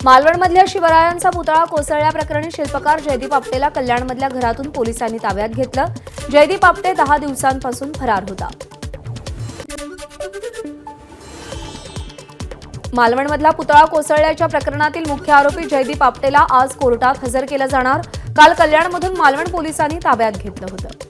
मालवणमधल्या शिवरायांचा पुतळा कोसळल्याप्रकरणी शिल्पकार जयदीप आपटेला कल्याणमधल्या घरातून पोलिसांनी ताब्यात घेतलं। जयदीप आपटे 10 दिवसांपासून फरार होता। मालवणमधला पुतळा कोसळल्याच्या प्रकरणातील मुख्य आरोपी जयदीप आपटेला आज कोर्टात हजर केलं जाणार। काल कल्याणमधून मालवण पोलिसांनी ताब्यात घेतलं होतं।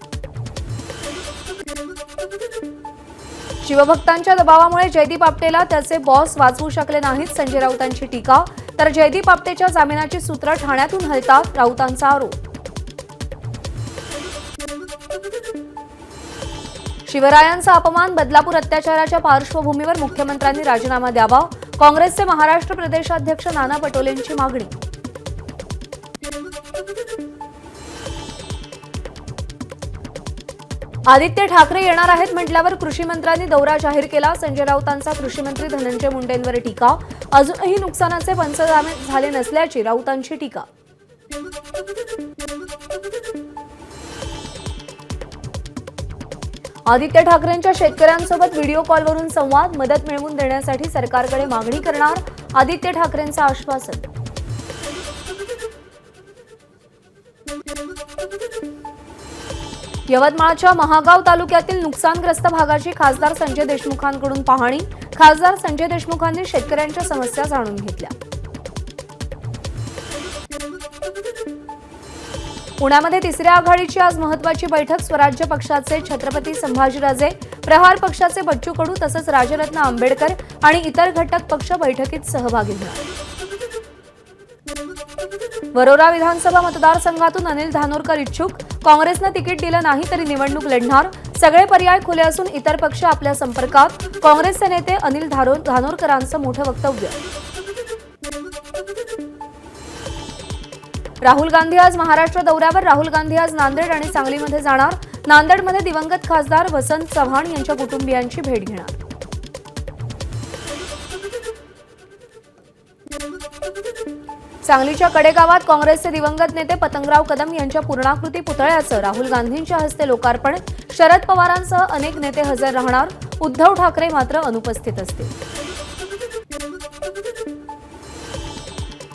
शिवभक्तांच्या दबावामुळे जयदीप आपटेला त्याचे बॉस वाचवू शकले नाहीत, संजय राऊतांची टीका। तर जयदीप आपटेच्या जामिनाची सूत्र ठाण्यातून हलतात, राऊतांचा आरोप। शिवरायांचा अपमान, बदलापूर अत्याचाराच्या पार्श्वभूमीवर मुख्यमंत्र्यांनी राजीनामा द्यावा, काँग्रेसचे महाराष्ट्र प्रदेशाध्यक्ष नाना पटोलेंची मागणी। आदित्य ठाकरे येणार आहेत म्हटल्यावर कृषी मंत्र्यांनी दौरा जाहीर केला, संजय राऊतांचा कृषी मंत्री धनंजय मुंडेंवर टीका। अजूनही नुकसानाचे पंचनामे झाले नसल्याची राऊतांची टीका। आदित्य ठाकरेंच्या शेतकऱ्यांसोबत व्हिडिओ कॉलवरून संवाद, मदत मिळवून देण्यासाठी सरकारकडे मागणी करणार, आदित्य ठाकरेंचं आश्वासन। यवतमाळच्या महागाव तालुक्यातील नुकसानग्रस्त भागाची खासदार संजय देशमुखांकडून पाहणी, खासदार संजय देशमुखांनी शेतकऱ्यांच्या समस्या जाणून घेतल्या। पुण्यामध्ये तिसऱ्या आघाडीची आज महत्त्वाची बैठक, स्वराज्य पक्षाचे छत्रपती संभाजीराजे, प्रहार पक्षाचे बच्चू कडू तसंच राजरत्न आंबेडकर आणि इतर घटक पक्ष बैठकीत सहभागी होणार। वरोरा विधानसभा मतदारसंघातून अनिल धानोरकर इच्छुक, काँग्रेसनं तिकीट दिलं नाही तरी निवडणूक लढणार, सगळे पर्याय खुले असून इतर पक्ष आपल्या संपर्कात, काँग्रेसचे नेते अनिल धानोरकरांचं मोठं वक्तव्य। राहुल गांधी आज महाराष्ट्र दौऱ्यावर, राहुल गांधी आज नांदेड आणि सांगलीमध्ये जाणार, नांदेडमध्ये दिवंगत खासदार वसंत चव्हाण यांच्या कुटुंबियांची भेट घेणार। सांगलीच्या कडेगावात काँग्रेसचे दिवंगत नेते पतंगराव कदम यांच्या पूर्णाकृती पुतळ्याचं राहुल गांधींच्या हस्ते लोकार्पण, शरद पवारांसह अनेक नेते हजर राहणार, उद्धव ठाकरे मात्र अनुपस्थित असतील।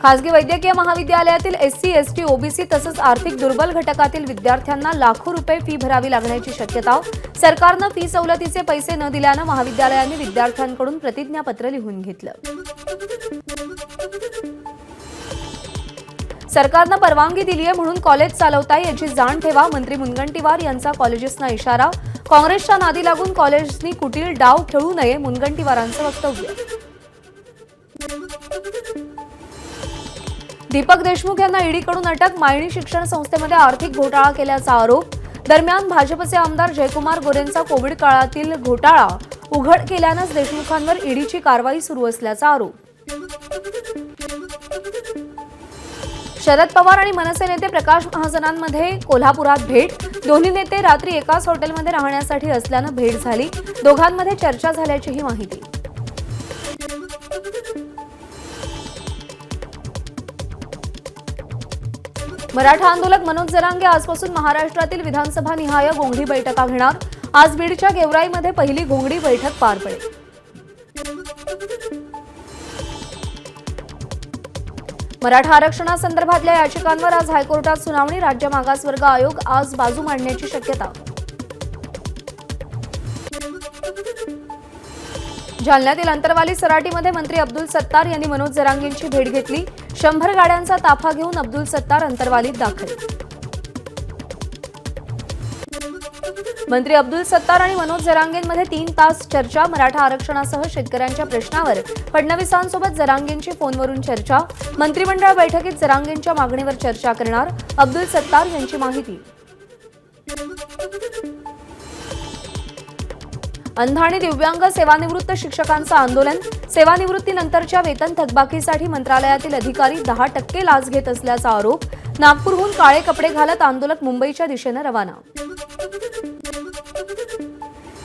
खासगी वैद्यकीय महाविद्यालयातील एससी, एसटी, ओबीसी तसंच आर्थिक दुर्बल घटकातील विद्यार्थ्यांना लाखो रुपये फी भरावी लागण्याची शक्यता, सरकारनं फी सवलतीचे पैसे न दिल्यानं महाविद्यालयांनी विद्यार्थ्यांकडून प्रतिज्ञापत्र लिहून घेतलं। सरकारनं परवानगी दिली आहे म्हणून कॉलेज चालवताय याची जाण ठेवा, मंत्री मुनगंटीवार यांचा कॉलेजेसना इशारा, काँग्रेसच्या नादी लागून कॉलेजनी कुटील डाव खेळू नये, मुनगंटीवारांचं वक्तव्य। दीपक देशमुख यांना ईडीकडून अटक, मायणी शिक्षण संस्थेमध्ये आर्थिक घोटाळा केल्याचा आरोप। दरम्यान भाजपचे आमदार जयकुमार गोरेंचा कोविड काळातील घोटाळा उघड केल्यानंच देशमुखांवर ईडीची कारवाई सुरू असल्याचा आरोप। शरद पवार आणि मनसे नेते प्रकाश महाजनांमध्ये कोल्हापुरात भेट, दोन्ही नेते रात्री एकाच हॉटेलमध्ये राहण्यासाठी असल्यानं भेट झाली, दोघांमध्ये चर्चा झाल्याचीही माहिती। मराठा आंदोलक मनोज जरांगे आजपासून महाराष्ट्रातील विधानसभा निहाय घोंगडी बैठका घेणार, आज बीडच्या गेवराईमध्ये पहिली घोंगडी बैठक पार पडेल। मराठा आरक्षणासंदर्भातल्या याचिकांवर आज हायकोर्टात सुनावणी, राज्य मागासवर्ग आयोग आज बाजू मांडण्याची शक्यता। जालन्यातील अंतरवाली सराटीमध्ये मंत्री अब्दुल सत्तार यांनी मनोज जरांगेंची भेट घेतली, 100 गाड्यांचा ताफा घेऊन अब्दुल सत्तार अंतरवालीत दाखल। मंत्री अब्दुल सत्तार आणि मनोज जरांगेंमध्ये 3 तास चर्चा, मराठा आरक्षणासह शेतकऱ्यांच्या प्रश्नावर फडणवीसांसोबत जरांगेंची फोनवरून चर्चा, मंत्रिमंडळ बैठकीत जरांगेंच्या मागणीवर चर्चा करणार, अब्दुल सत्तार यांची माहिती। अंध आणि दिव्यांग सेवानिवृत्त शिक्षकांचं आंदोलन, सेवानिवृत्तीनंतरच्या वेतन थकबाकीसाठी मंत्रालयातील अधिकारी 10% लाच घेत असल्याचा आरोप, नागपूरहून काळे कपडे घालत आंदोलक मुंबईच्या दिशेनं रवाना।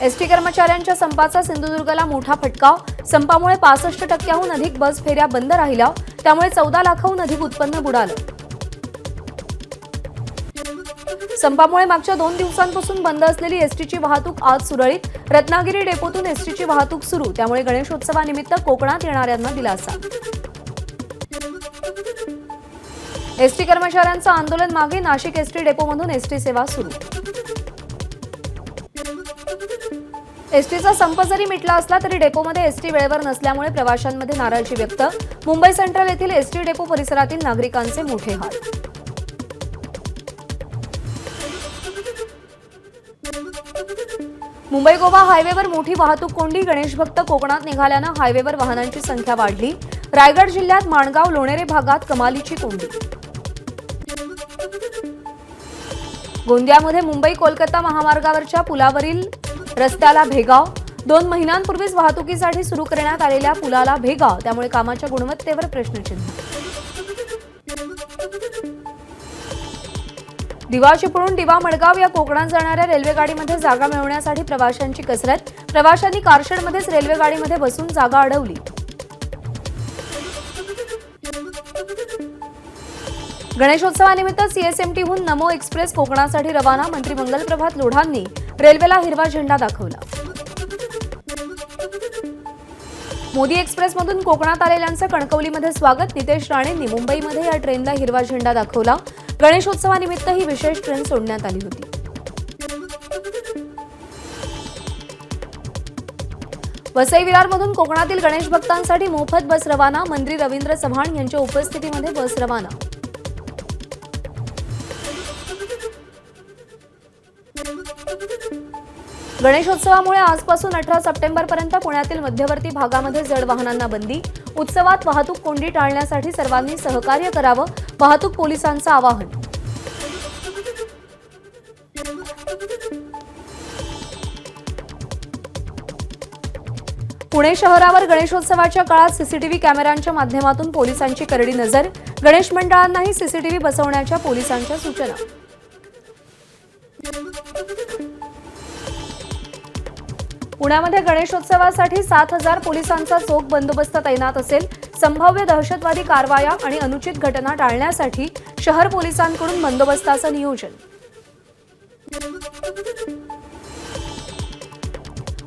एसटी कर्मचाऱ्यांच्या संपाचा सिंधुदुर्गला मोठा फटका, संपामुळे 65% अधिक बस फेऱ्या बंद राहिल्या, त्यामुळे 14 लाखाहून अधिक उत्पन्न बुडालं। संपामुळे मागच्या 2 दिवसांपासून बंद असलेली एसटीची वाहतूक आज सुरळीत, रत्नागिरी डेपोतून एसटीची वाहतूक सुरू, त्यामुळे गणेशोत्सवानिमित्त कोकणात येणाऱ्यांना दिलासा। एसटी कर्मचाऱ्यांचं आंदोलन मागे, नाशिक एसटी डेपोमधून एसटी सेवा सुरू. एसटीचा संप जरी मिटला असला तरी डेपोमध्ये एसटी वेळेवर नसल्यामुळे प्रवाशांमध्ये नाराजी व्यक्त. मुंबई सेंट्रल येथील एसटी डेपो परिसरातील नागरिकांचे मोठे हाल. मुंबई गोवा हायवेवर मोठी वाहतूक कोंडी, गणेश भक्त कोकणात निघाल्यानं हायवेवर वाहनांची संख्या वाढली. रायगड जिल्ह्यात माणगाव लोणेरे भागात कमालीची कोंडी. गोंदियामध्ये मुंबई कोलकाता महामार्गावरच्या पुलावरील रस्त्याला भेगाव. 2 महिन्यांपूर्वीच वाहतुकीसाठी सुरू करण्यात आलेल्या पुलाला भेगाव, त्यामुळे कामाच्या गुणवत्तेवर प्रश्नचिन्ह. दिवा चिपळूण दिवा मडगाव या कोकणात जाणाऱ्या रेल्वेगाडीमध्ये जागा मिळवण्यासाठी प्रवाशांची कसरत. प्रवाशांनी कारशेडमध्येच रेल्वेगाडीमध्ये बसून जागा अडवली. गणेशोत्सवानिमित्त सीएसएमटीहून नमो एक्सप्रेस कोकणासाठी रवाना. मंत्री मंगलप्रभात लोढांनी रेल्वेला हिरवा झेंडा दाखवला. मोदी एक्सप्रेसमधून कोकणात आलेल्यांचं कणकवलीमध्ये स्वागत. नितेश राणेंनी मुंबईमध्ये या ट्रेनला हिरवा झेंडा दाखवला. गणेशोत्सवानिमित्त ही विशेष ट्रेन सोडण्यात आली होती. वसई विरारमधून कोकणातील गणेश भक्तांसाठी मोफत बस रवाना. मंत्री रवींद्र चव्हाण यांच्या उपस्थितीमध्ये बस रवाना. गणेशोत्सवामुळे आजपासून 18 सप्टेंबरपर्यंत पुण्यातील मध्यवर्ती भागामध्ये जड वाहनांना बंदी. उत्सवात वाहतूक कोंडी टाळण्यासाठी सर्वांनी सहकार्य करावं, वाहतूक पोलिसांचं आवाहन. पुणे शहरावर गणेशोत्सवाच्या काळात सीसीटीव्ही कॅमेऱ्यांच्या माध्यमातून पोलिसांची करडी नजर. गणेश मंडळांनाही सीसीटीव्ही बसवण्याच्या पोलिसांच्या सूचना. पुण्यामध्ये गणेशोत्सवासाठी 7,000 पोलिसांचा चोख बंदोबस्त तैनात असेल. संभाव्य दहशतवादी कारवाया आणि अनुचित घटना टाळण्यासाठी शहर पोलिसांकडून बंदोबस्ताचं नियोजन.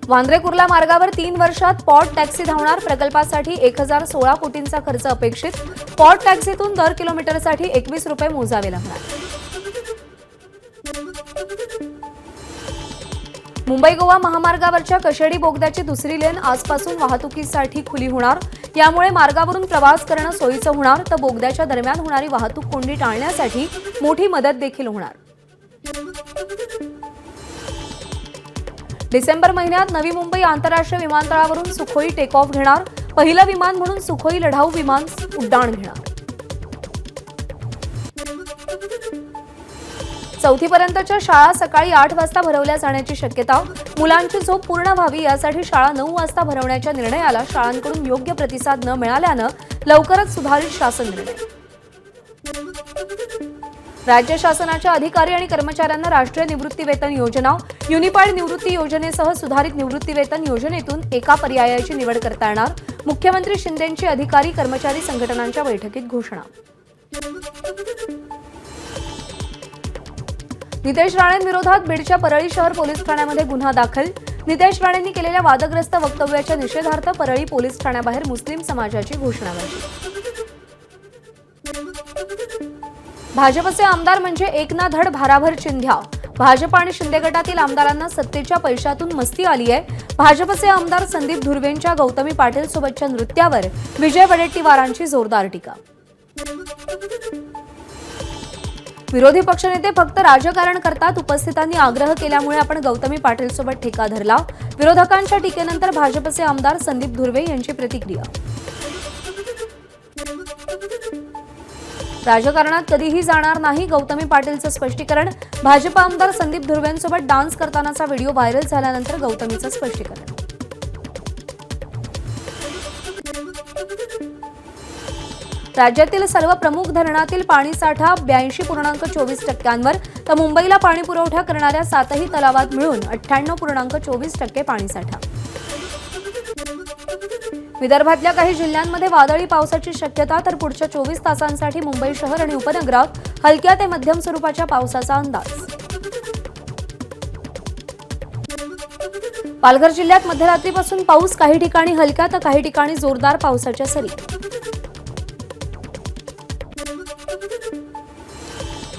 वांद्रे कुर्ला मार्गावर 3 वर्षात पॉट टॅक्सी धावणार. प्रकल्पासाठी 1016 कोटींचा खर्च अपेक्षित. पॉट टॅक्सीतून दर किलोमीटरसाठी 21 रुपये मोजावे लागणार. मुंबई गोवा महामार्गावरच्या कशेडी बोगद्याची दुसरी लेन आजपासून वाहतुकीसाठी खुली होणार. यामुळे मार्गावरून प्रवास करणं सोयीचं होणार, तर बोगद्याच्या दरम्यान होणारी वाहतूक कोंडी टाळण्यासाठी मोठी मदत देखील होणार. डिसेंबर महिन्यात नवी मुंबई आंतरराष्ट्रीय विमानतळावरून सुखोई टेक ऑफ घेणार. पहिलं विमान म्हणून सुखोई लढाऊ विमान उड्डाण घेणार. 4थी पर्यंतच्या शाळा सकाळी 8 वाजता भरवल्या जाण्याची शक्यता. मुलांची झोप पूर्ण व्हावी यासाठी शाळा 9 वाजता भरवण्याच्या निर्णयाला शाळांकडून योग्य प्रतिसाद न मिळाल्यानं लवकरच सुधारित शासन निर्णय. राज्य शासनाच्या अधिकारी आणि कर्मचाऱ्यांना राष्ट्रीय निवृत्ती वेतन योजना, युनिफाईड निवृत्ती योजनेसह सुधारित निवृत्ती वेतन योजनेतून एका पर्यायाची निवड करता येणार. मुख्यमंत्री शिंदेंची अधिकारी कर्मचारी संघटनांच्या बैठकीत घोषणा. नितेश राणेंविरोधात बीडच्या परळी शहर पोलीस ठाण्यामध्ये गुन्हा दाखल. नितेश राणेंनी केलेल्या वादग्रस्त वक्तव्याच्या निषेधार्थ परळी पोलीस ठाण्याबाहेर मुस्लिम समाजाची घोषणाबाजी. भाजपचे आमदार म्हणजे एक ना धड भाराभर चिंध्या. भाजप आणि शिंदे गटातील आमदारांना सत्तेच्या पैशातून मस्ती आली आहे. भाजपचे आमदार संदीप धुर्वेंच्या गौतमी पाटील सोबतच्या नृत्यावर विजय वडेट्टीवारांची जोरदार टीका. विरोधी पक्षनेते फक्त राजकारण करतात. उपस्थितांनी आग्रह केल्यामुळे आपण गौतमी पाटील सोबत ठेका धरला. विरोधकांच्या टीकेनंतर भाजपचे आमदार संदीप धुर्वे यांची प्रतिक्रिया. राजकारणात कधीही जाणार नाही, गौतमी पाटीलचं स्पष्टीकरण. भाजप आमदार संदीप धुर्वेंसोबत डान्स करतानाचा व्हिडिओ व्हायरल झाल्यानंतर गौतमीचं स्पष्टीकरण. राज्यातील सर्व प्रमुख धरणातील पाणीसाठा 82.24%, तर मुंबईला पाणी पुरवठा करणाऱ्या 7ही तलावात मिळून 98.24% पाणीसाठा. विदर्भातल्या काही जिल्ह्यांमध्ये वादळी पावसाची शक्यता, तर पुढच्या 24 तासांसाठी मुंबई शहर आणि उपनगरात हलक्या ते मध्यम स्वरूपाच्या पावसाचा अंदाज. पालघर जिल्ह्यात मध्यरात्रीपासून पाऊस, काही ठिकाणी हलक्या तर काही ठिकाणी जोरदार पावसाच्या सरी.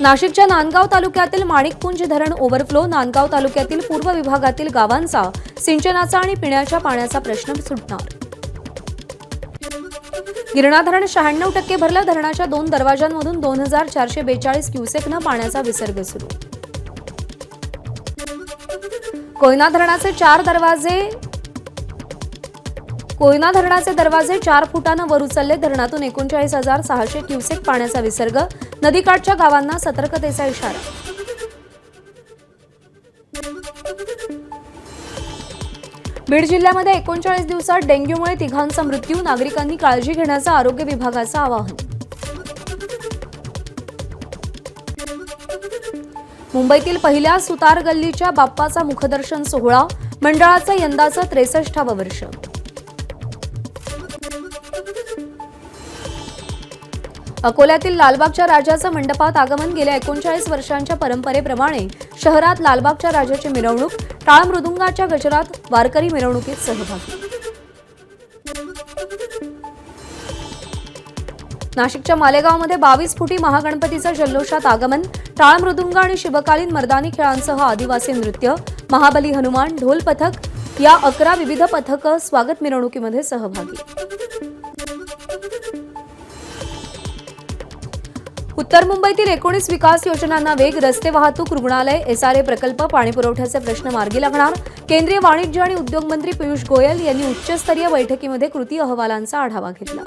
नाशिकच्या नांदगाव तालुक्यातील माणिकपुंज धरण ओव्हरफ्लो, नांदगाव तालुक्यातील पूर्व विभागातील गावांचा सिंचनाचा आणि पिण्याच्या पाण्याचा प्रश्न सुटणार. गिरणा धरण 96% भरलं. धरणाच्या 2 दरवाजांमधून 2442 क्युसेकनं पाण्याचा विसर्ग सुरू. कोयना धरणाचे दरवाजे 4 फुटानं वर उचलले. धरणातून 39,600 क्युसेक पाण्याचा विसर्ग. नदीकाठच्या गावांना सतर्कतेचा इशारा. बीड जिल्ह्यामध्ये 39 दिवसात डेंग्यूमुळे 3घांचा मृत्यू. नागरिकांनी काळजी घेण्याचं आरोग्य विभागाचं आवाहन. मुंबईतील पहिल्या सुतार गल्लीच्या बाप्पाचा मुखदर्शन सोहळा. मंडळाचं यंदाचं 63वं वर्ष. अकोल्यातील लालबागच्या राजाचं मंडपात आगमन. गेल्या 39 वर्षांच्या परंपरेप्रमाणे शहरात लालबागच्या राजाची मिरवणूक. टाळ मृदुंगाच्या गजरात वारकरी मिरवणुकीत सहभागी. नाशिकच्या मालेगावमध्ये 22 फुटी महागणपतीचं जल्लोषात आगमन. टाळ मृदुंग आणि शिवकालीन मर्दानी खेळांसह आदिवासी नृत्य. महाबली हनुमान, ढोल पथक या 11 विविध पथकं स्वागत मिरवणुकीमध्ये सहभागी. उत्तर मुंबईतील 19 विकास योजनांना वेग. रस्ते वाहतूक, रुग्णालय, SRA प्रकल्प, पाणीपुरवठ्याचे प्रश्न मार्गी लागणार. केंद्रीय वाणिज्य आणि उद्योग मंत्री पियुष गोयल यांनी उच्चस्तरीय बैठकीमध्ये कृती अहवालांचा आढावा घेतला.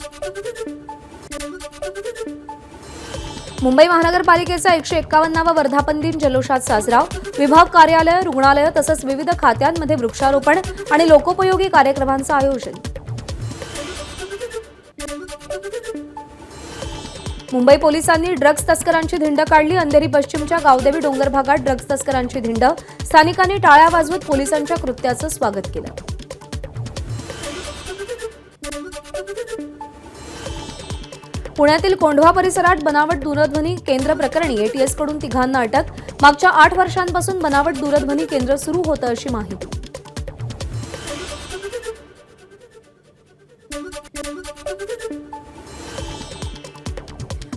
मुंबई महानगरपालिकेचा 151वा वर्धापन दिन जल्लोषात साजरा. विभाग कार्यालय, रुग्णालय तसंच विविध खात्यांमध्ये वृक्षारोपण आणि लोकोपयोगी कार्यक्रमांचं आयोजन. मुंबई पोलिसांनी ड्रग्ज तस्करांची धिंड काढली. अंधेरी पश्चिमच्या गावदेवी डोंगर भागात ड्रग्ज तस्करांची धिंड. स्थानिकांनी टाळ्या वाजवत पोलिसांच्या कृत्याचं स्वागत केलं. पुण्यातील कोंढवा परिसरात बनावट दूरध्वनी केंद्र प्रकरणी ATS कडून 3घांना अटक. मागच्या 8 वर्षांपासून बनावट दूरध्वनी केंद्र सुरू होतं अशी माहिती.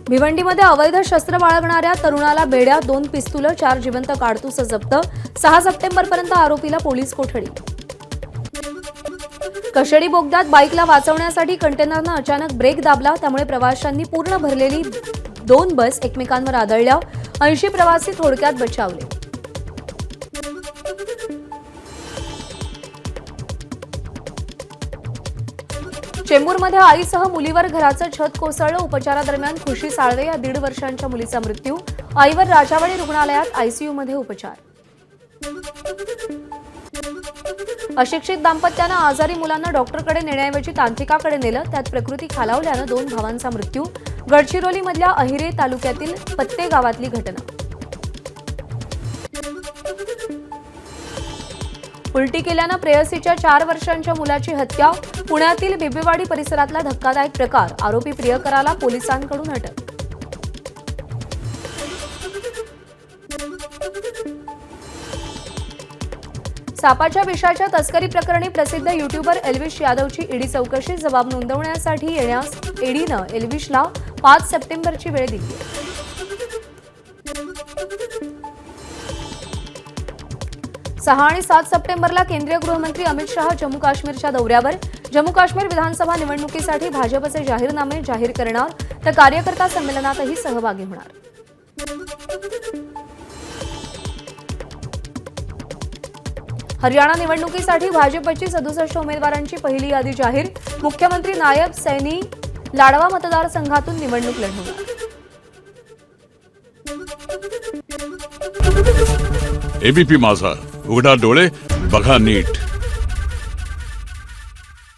भिवंडीमध्ये अवैध शस्त्र बाळगणाऱ्या तरुणाला बेड्या, 2 पिस्तुलं, 4 जिवंत काडतुसं जप्त. 6 सप्टेंबरपर्यंत आरोपीला पोलीस कोठडी. कशेडी बोगद्यात बाईकला वाचवण्यासाठी कंटेनरनं अचानक ब्रेक दाबला. त्यामुळे प्रवाशांनी पूर्ण भरलेली 2 बस एकमेकांवर आदळल्या. 80 प्रवासी थोडक्यात बचावले. चेंबूरमध्ये आईसह मुलीवर घराचं छत कोसळलं. उपचारादरम्यान खुशी साळवे या 1.5 वर्षांच्या मुलीचा मृत्यू. आईवर राजावाडी रुग्णालयात ICUमध्ये उपचार. अशिक्षित दाम्पत्यानं आजारी मुलांना डॉक्टरकडे नेण्याऐवजी तांत्रिकाकडे नेलं. त्यात प्रकृती खालावल्यानं 2 भावांचा मृत्यू. गडचिरोलीमधल्या अहिरे तालुक्यातील पत्ते गावातली घटना. उलटी केल्यानं प्रेयसीच्या 4 वर्षांच्या मुलाची हत्या. पुण्यातील बिबेवाडी परिसरातला धक्कादायक प्रकार. आरोपी प्रियकराला पोलिसांकडून अटक. सापाच्या विषाच्या तस्करी प्रकरणी प्रसिद्ध युट्यूबर एल्विश यादवची ईडी चौकशी. जबाब नोंदवण्यासाठी येण्यास ईडीनं एल्विशला 5 सप्टेंबरची वेळ दिली. 6 आणि 7 सप्टेंबरला केंद्रीय गृहमंत्री अमित शहा जम्मू काश्मीरच्या दौऱ्यावर. जम्मू काश्मीर विधानसभा निवडणुकीसाठी भाजपचे जाहीरनामे जाहीर करणार. तर कार्यकर्ता संमेलनातही सहभागी होणार. हरियाणा निवडणुकीसाठी भाजपची 67 उमेदवारांची पहिली यादी जाहीर. मुख्यमंत्री नायब सैनी लाडवा मतदारसंघातून निवडणूक लढवणार. ABP माझा, उघडा डोळे बघा नीट.